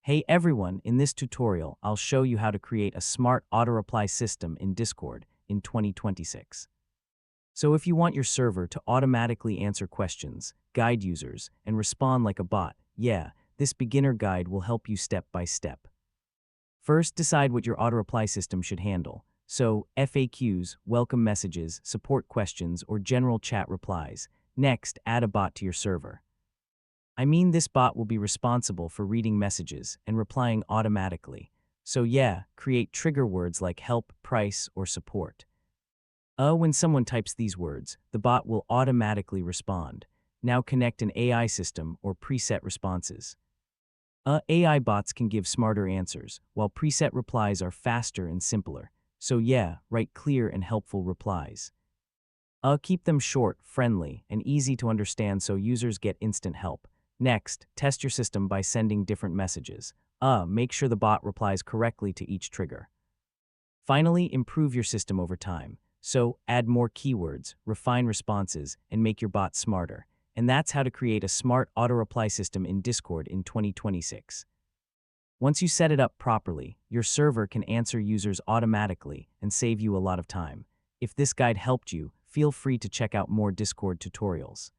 Hey everyone, in this tutorial, I'll show you how to create a smart auto-reply system in Discord in 2026. So if you want your server to automatically answer questions, guide users, and respond like a bot, yeah, this beginner guide will help you step by step. First, decide what your auto-reply system should handle. So FAQs, welcome messages, support questions, or general chat replies. Next, add a bot to your server. I mean, this bot will be responsible for reading messages and replying automatically. So yeah, create trigger words like help, price, or support. When someone types these words, the bot will automatically respond. Now connect an AI system or preset responses. AI bots can give smarter answers, while preset replies are faster and simpler. So yeah, write clear and helpful replies. Keep them short, friendly, and easy to understand so users get instant help. Next, test your system by sending different messages. Make sure the bot replies correctly to each trigger. Finally, improve your system over time. So, add more keywords, refine responses, and make your bot smarter. And that's how to create a smart auto-reply system in Discord in 2026. Once you set it up properly, your server can answer users automatically and save you a lot of time. If this guide helped you, feel free to check out more Discord tutorials.